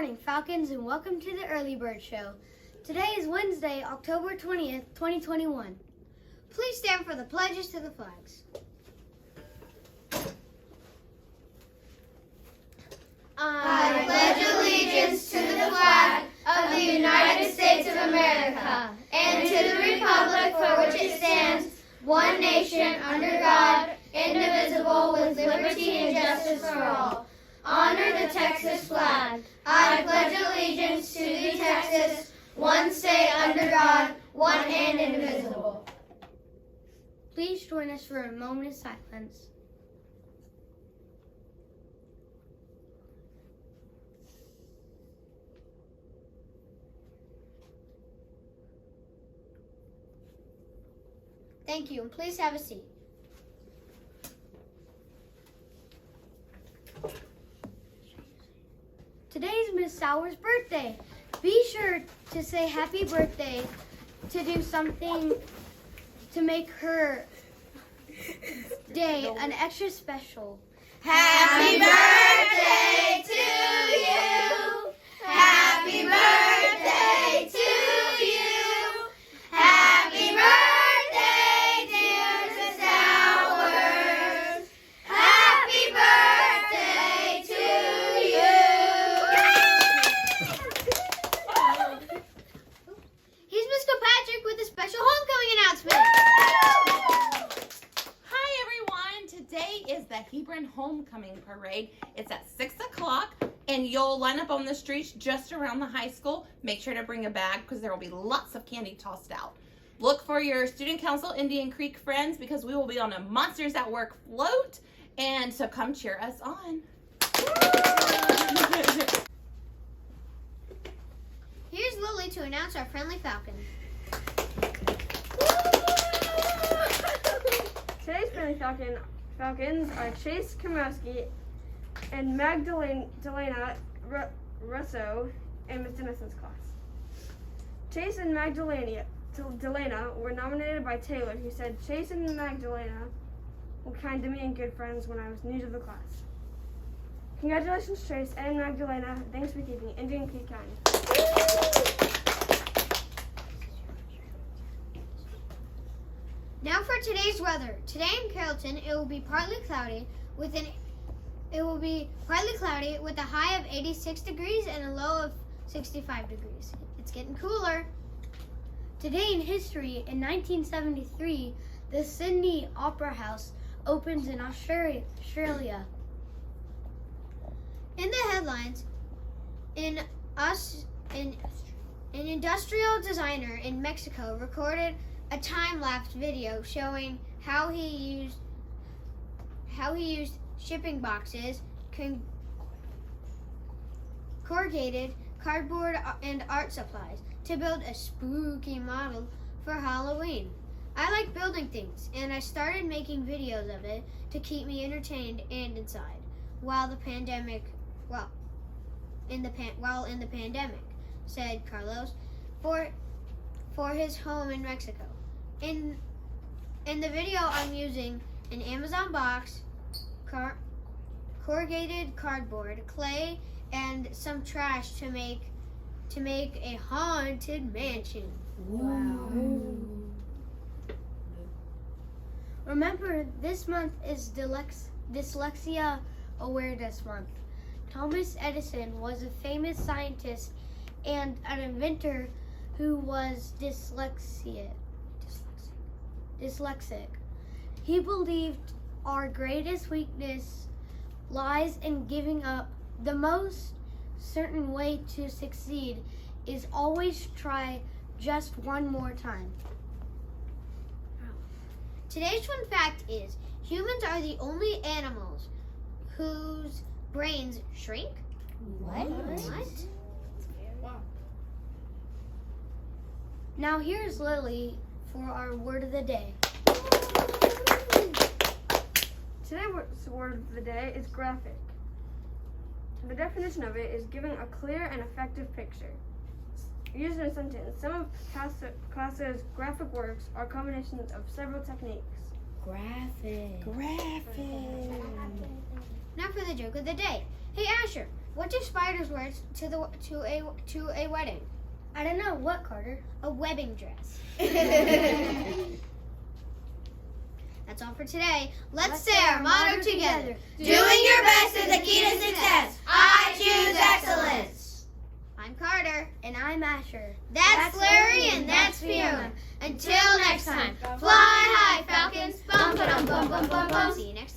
morning, Falcons, and welcome to the Early Bird Show. Today is Wednesday, October 20th, 2021. Please stand for the pledges to the flags. I pledge allegiance to the flag of the United States of America and to the republic for which it stands, one nation, under God, indivisible, with liberty and justice for all. Honor the Texas flag. I pledge allegiance to the Texas, one state under God, one and indivisible. Please join us for a moment of silence. Thank you, and please have a seat. Today is Miss Sauer's birthday. Be sure to say happy birthday, to do something to make her day an extra special. Happy birthday to you. Happy birthday to you. Happy birthday, dear Miss Sauers. Happy birthday to you. Here's Miss Kilpatrick with a special homecoming announcement. Today is the Hebron Homecoming Parade. It's at 6 o'clock, and you'll line up on the streets just around the high school. Make sure to bring a bag because there will be lots of candy tossed out. Look for your Student Council Indian Creek friends because we will be on a Monsters at Work float, and so come cheer us on. Here's Lily to announce our friendly Falcon. Today's friendly Falcons are Chase Kamowski and Magdalena Russo in Miss Denison's class. Chase and Magdalena were nominated by Taylor, who said Chase and Magdalena were kind to me and good friends when I was new to the class. Congratulations, Chase and Magdalena. Thanks for keeping Indian Creek kind. Now for today's weather. Today in Carrollton, it will be partly cloudy with a high of 86 degrees and a low of 65 degrees. It's getting cooler. Today in history, in 1973, the Sydney Opera House opens in Australia. In the headlines, an industrial designer in Mexico recorded a time-lapse video showing how he used shipping boxes, corrugated cardboard, and art supplies to build a spooky model for Halloween. I like building things, and I started making videos of it to keep me entertained and inside while in the pandemic, said Carlos for his home in Mexico. In the video, I'm using an Amazon box, corrugated cardboard, clay, and some trash to make a haunted mansion. Wow. Remember, this month is Dyslexia Awareness Month. Thomas Edison was a famous scientist and an inventor who was dyslexic. He believed our greatest weakness lies in giving up. The most certain way to succeed is always try just one more time. Today's fun fact is humans are the only animals whose brains shrink. What? Wow. Now here's Lily for our word of the day. Today's word of the day is graphic. The definition of it is giving a clear and effective picture. Used in a sentence, some of Picasso's graphic works are combinations of several techniques. Graphic. Now for the joke of the day. Hey Asher, What do spiders wear to a wedding? I don't know. What, Carter? A wedding dress. That's all for today. Let's say our motto together. Doing your best is the key to success. I choose excellence. I'm Carter. And I'm Asher. That's Larry and that's Fiona. Until next time, fly high, Falcons. Bum, ba-dum, bum, bum, bum, bum. See you next time.